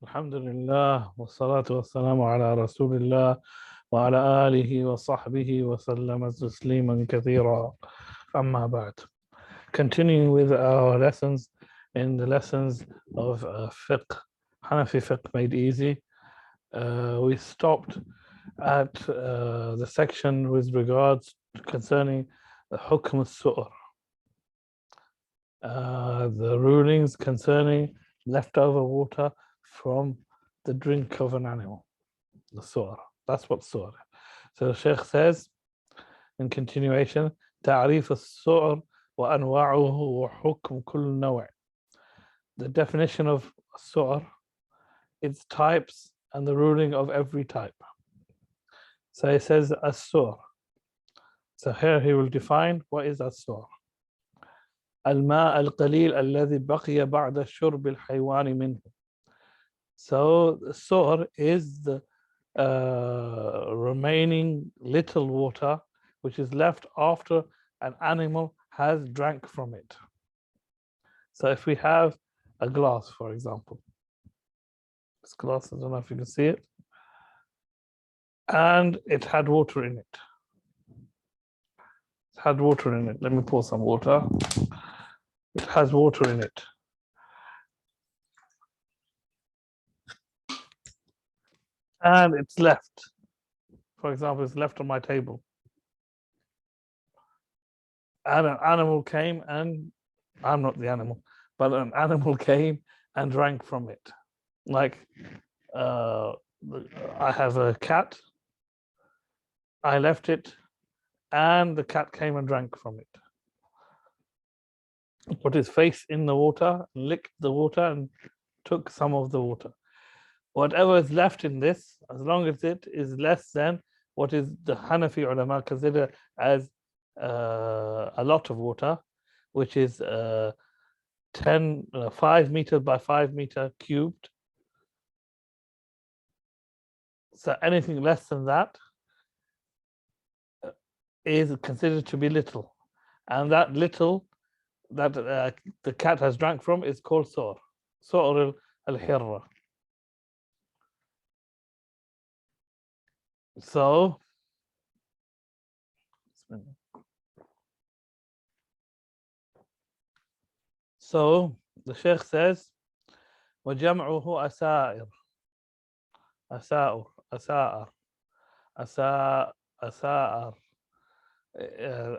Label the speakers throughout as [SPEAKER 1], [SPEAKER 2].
[SPEAKER 1] الحمد لله والصلاة والسلام على رسول الله وعلى آله وصحبه وسلم تسليما كثيرا. أما بعد. Continuing with our lessons in the lessons of fiqh, Hanafi fiqh made easy. We stopped at the section with regards concerning the hukm al-su'r, the rulings concerning leftover water from the drink of an animal, the su'r. That's what su'r. So the Sheikh says in continuation, تعريف السؤر وأنواعه وحكم كل نوع. The definition of su'r, its types and the ruling of every type. So he says as-su'r. So here he will define what is as-su'r. الماء القليل الذي بقي بعد شرب الحيوان منه. So the su'r is the remaining little water which is left after an animal has drank from it. So if we have a glass, for example, this glass, I don't know if you can see it, and it had water in it. It had water in it. Let me pour some water. It has water in it. And it's left. For example, it's left on my table. And an animal came and, I'm not the animal, but an animal came and drank from it. Like, I have a cat. I left it and the cat came and drank from it. Put his face in the water, licked the water and took some of the water. Whatever is left in this, as long as it is less than what is the Hanafi ulama consider as a lot of water, which is 5 meters by 5 meter cubed. So anything less than that is considered to be little, and that little that the cat has drank from is called su'r al-hirra. So the Sheikh says, وَجَمْعُهُ أَسَائِرُ أسائر,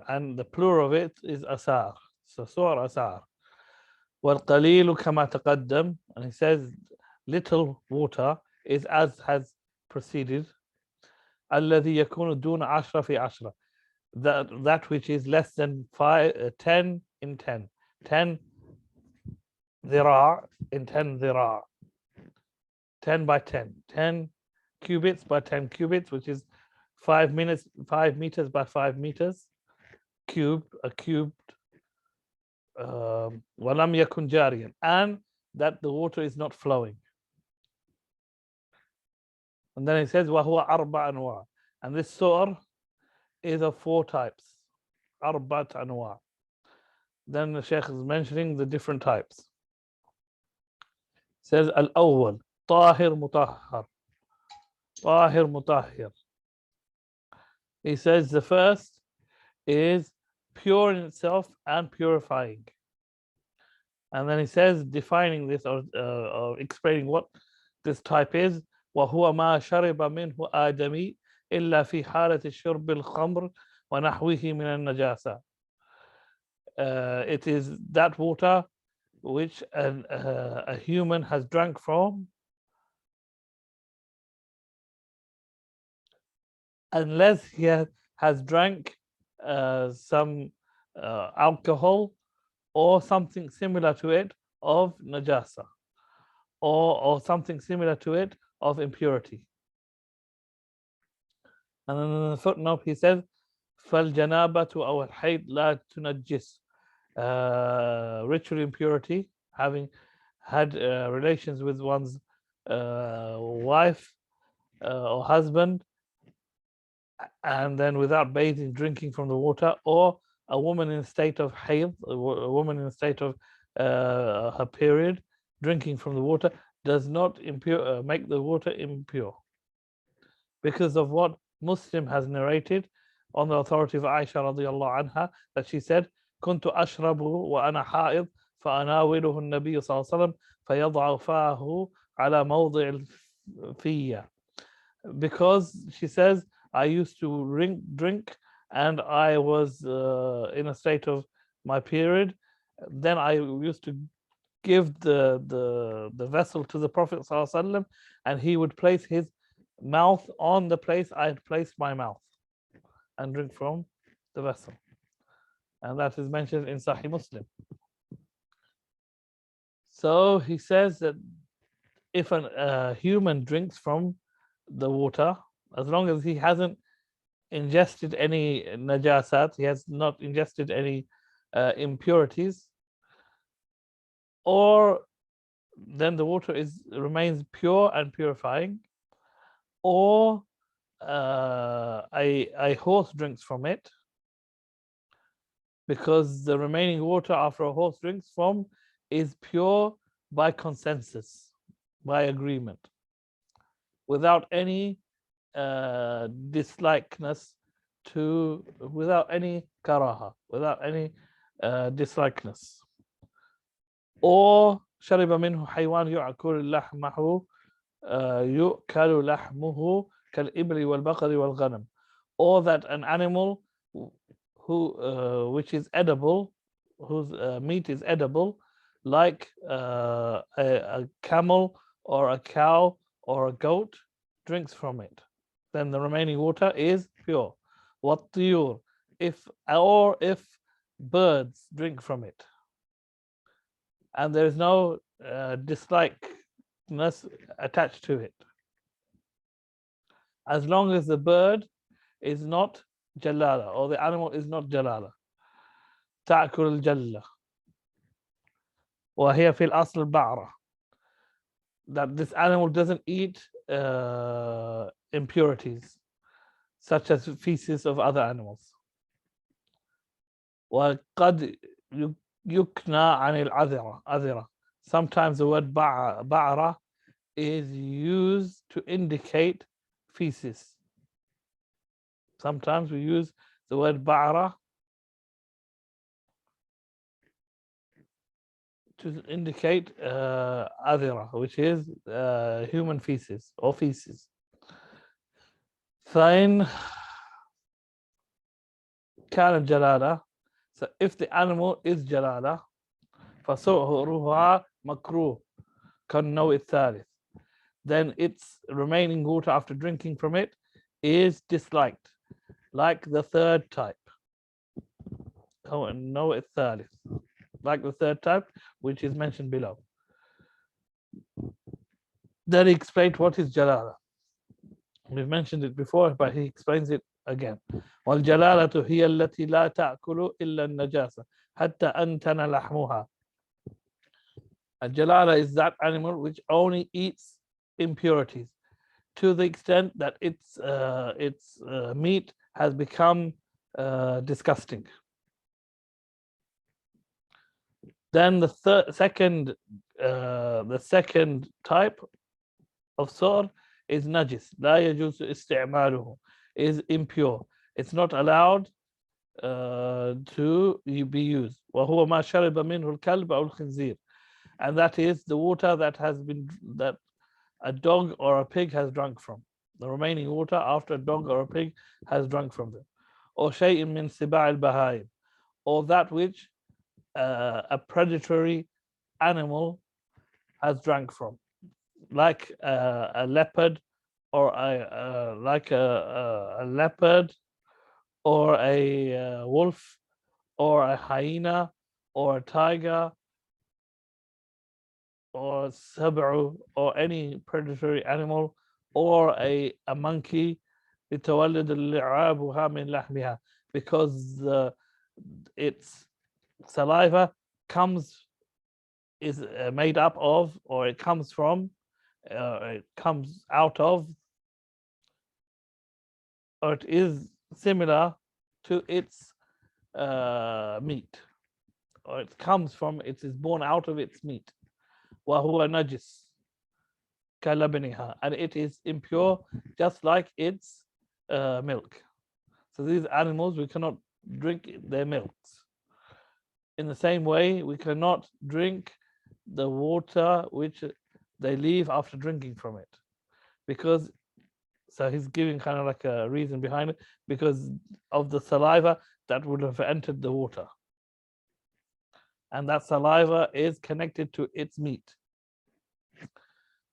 [SPEAKER 1] and the plural of it is asar. So su'r asar. وَالْقَلِيلُ كَمَا تَقَدَّمْ, and he says little water is as has preceded. الذي يكون دون 10 في 10, that which is less than 10 in 10, 10 ذراع in 10 ذراع, 10 by 10, 10 cubits by 10 cubits, which is 5 meters by 5 meters cubed, a cubed. وَلَمْ يَكُنْ جَارِيًا, and that the water is not flowing. And then he says وَهُوَ أَرْبَعَ أَنْوَاعٍ, and this su'r is of 4 types. أَرْبَعَ أَنْوَاعٍ. Then the Sheikh is mentioning the different types. He says الأول طاهر مطهر. طاهر مطهر. He says the first is pure in itself and purifying. And then he says, defining this or explaining what this type is, وهو ما شرب منه آدمي إلا في حالة شرب الخمر ونحوه من النجاسة. It is that water which a human has drank from unless he has drank some alcohol or something similar to it of najasa, or something similar to it of impurity. And then in the footnote he says فَالْجَنَابَةُ أَوْ الْحَيْض لَا تُنَجِّسُ. Ritual impurity, having had relations with one's wife or husband, and then without bathing, drinking from the water, or a woman in a state of hayd, a woman in a state of her period, drinking from the water, does not make the water impure, because of what Muslim has narrated on the authority of Aisha radiallahu anha, that she said, كنت أشرب وأنا حائض فأناوله النبي صلى الله عليه وسلم فيضع فاه على موضع الفية. Because she says, I used to drink and I was in a state of my period. Then I used to give the vessel to the Prophet ﷺ, and he would place his mouth on the place I had placed my mouth and drink from the vessel. And that is mentioned in Sahih Muslim. So he says that if a human drinks from the water, as long as he hasn't ingested any najasat, he has not ingested any impurities, or then the water remains pure and purifying, or a horse drinks from it, because the remaining water after a horse drinks from is pure by consensus, by agreement, without any dislikeness without any karaha, without any dislikeness. Or شرب منه حيوان يأكل لحمه يؤكل لحمه كالإبل والبقر والغنم, or that an animal which is edible, whose meat is edible, like a camel or a cow or a goat, drinks from it, then the remaining water is pure. وَالطِّيُورِ, if birds drink from it, and there is no dislikeness attached to it, as long as the bird is not jalala, or the animal is not jalala. تأكل الجلة وهي في الأصل بعرة, that this animal doesn't eat impurities such as feces of other animals. وقد يكنى عن العذرة. Sometimes the word بعرة is used to indicate feces. Sometimes we use the word بعرة to indicate adhira, which is human feces or feces. فإن كان جلالة, so if the animal is جلالة, فصهرها مكروه كالنوع الثالث, then its remaining water after drinking from it is disliked, like the third type. النوع الثالث, like the third type, which is mentioned below. Then he explained what is jalala. We've mentioned it before, but he explains it again. والجلالة هي التي لا تأكل إلا النجاسة حتى أنتن لحمها. A jalala is that animal which only eats impurities to the extent that its meat has become disgusting. Then the second type of sore is najis. لا يجوز استعماله, is impure. It's not allowed to be used. وهو ما شرب منه الكلب أو الخنزير, and that is the water that a dog or a pig has drunk from. The remaining water after a dog or a pig has drunk from them. Or شيء من سباع البهائم, or that which a predatory animal has drank from, like a leopard, or like a leopard, or a wolf, or a hyena, or a tiger, or sab'u, or any predatory animal, or a monkey, لتولد لعابها من لحمها, because its saliva is made up of, or it comes from, it comes out of, or it is similar to its meat, or it comes from, it is born out of its meat. وهو najis, كلبنها, and it is impure just like its milk. So these animals, we cannot drink their milks. In the same way, we cannot drink the water which they leave after drinking from it, because so he's giving kind of like a reason behind it, because of the saliva that would have entered the water, and that saliva is connected to its meat.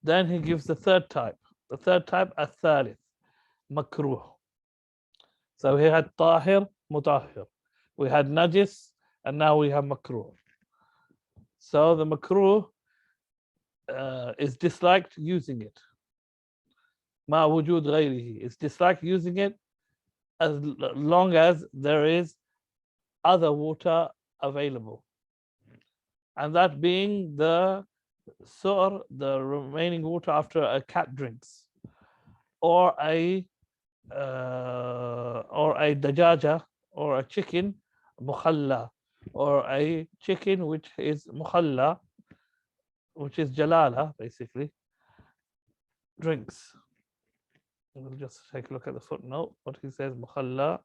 [SPEAKER 1] Then he gives the third type. The third type, الثالث, makruh. So he had tahir, mutahhir. We had najis, and now we have makruh. So the makruh is disliked using it. Ma wujud ghayrihi. It's disliked using it as long as there is other water available. And that being the sur, the remaining water after a cat drinks, or a dajaja, or a chicken mukhalla, or a chicken which is mukhalla, which is jalala, basically, drinks. We'll just take a look at the footnote. What he says, mukhalla.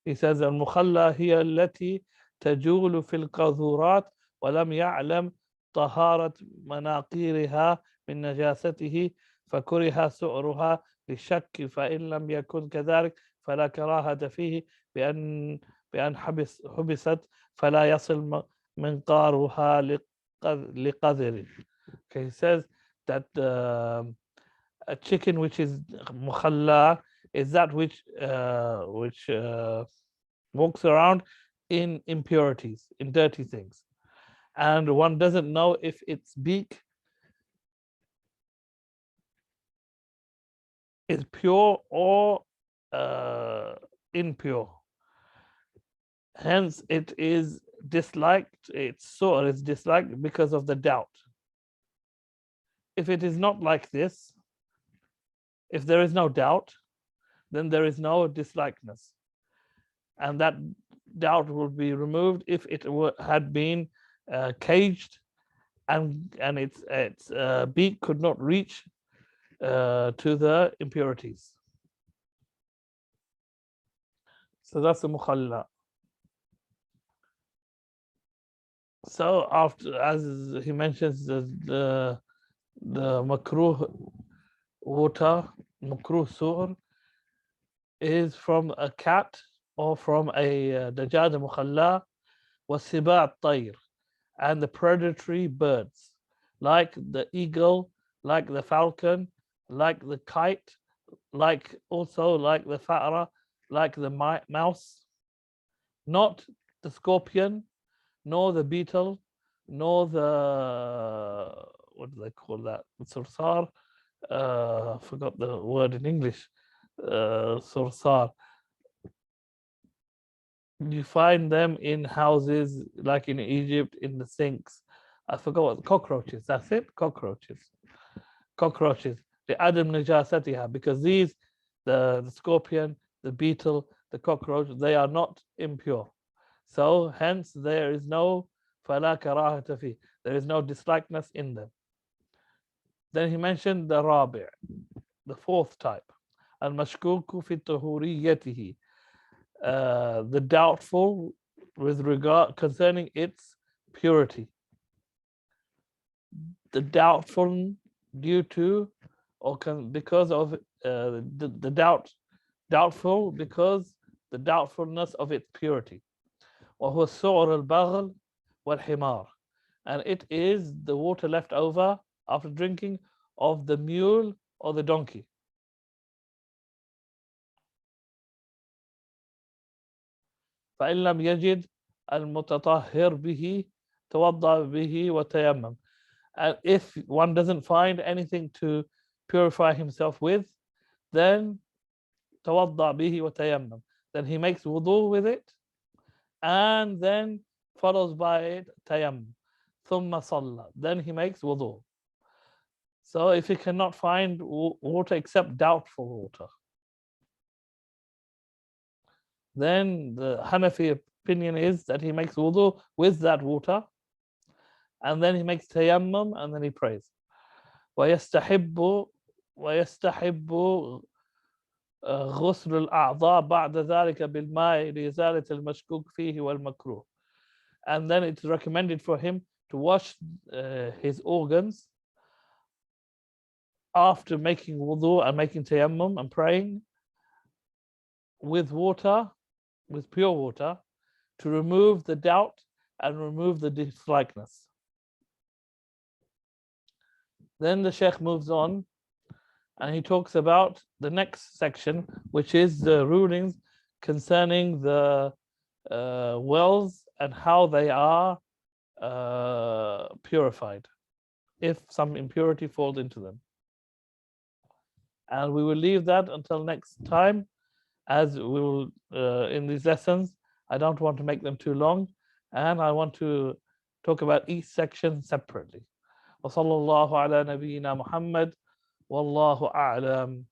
[SPEAKER 1] He says, المخلى هي التي تجول في القاذورات ولم يعلم طهارة مناقيرها من نجاسته فكره سؤرها للشك فإن لم يكن كذلك فلا كراهة فيه بأن حبست فلا يصل منقارها لقذر. Okay, he says that a chicken which is mukhalla is that which walks around in impurities, in dirty things, and one doesn't know if its beak is pure or impure. Hence, it is disliked. Its soul is disliked because of the doubt. If it is not like this, if there is no doubt, then there is no dislikeness, and that doubt will be removed if it had been caged, and its beak could not reach to the impurities. So that's the mukhalla. So after, as he mentions, the makruh water, makruh sur, is from a cat or from a dajjal mukhalla, wasiba' at-tayr, and the predatory birds, like the eagle, like the falcon, like the kite, like also like the fa'ra, like the mouse, not the scorpion, nor the beetle, nor the, what do they call that? Sursar. I forgot the word in English. Sursar. You find them in houses, like in Egypt, in the sinks. I forgot what, cockroaches. That's it, cockroaches. Cockroaches. The Adam Najasatiha, because these, the scorpion, the beetle, the cockroach, they are not impure. So hence there is no fala karahata fi. There is no dislikeness in them. Then he mentioned the rabi', the fourth type, al-mashkuku fi tuhuriyatihi, the doubtful with regard concerning its purity. The doubtful due to or because of the doubtful because the doubtfulness of its purity. وهو السعر البغل والحمار, and it is the water left over after drinking of the mule or the donkey. فإن لم يجد المتطهر به توضأ به وتيمم. And if one doesn't find anything to purify himself with, then توضأ به وتيمم. Then he makes wudu with it, and then follows by it tayammum. ثم صلى. Then he makes wudu. So if he cannot find water except doubtful water, then the Hanafi opinion is that he makes wudu with that water, and then he makes tayammum, and then he prays. ويستحب غسل الأعضاء بعد ذلك بالماء لإزالة المشكوك فيه والمكروه. And then it's recommended for him to wash his organs after making wudu and making tayammum and praying with water, with pure water, to remove the doubt and remove the dislikeness. Then the Sheikh moves on and he talks about the next section, which is the rulings concerning the wells and how they are purified, if some impurity falls into them. And we will leave that until next time, as we will, in these lessons, I don't want to make them too long, and I want to talk about each section separately. وصلى الله على نبينا محمد والله أعلم.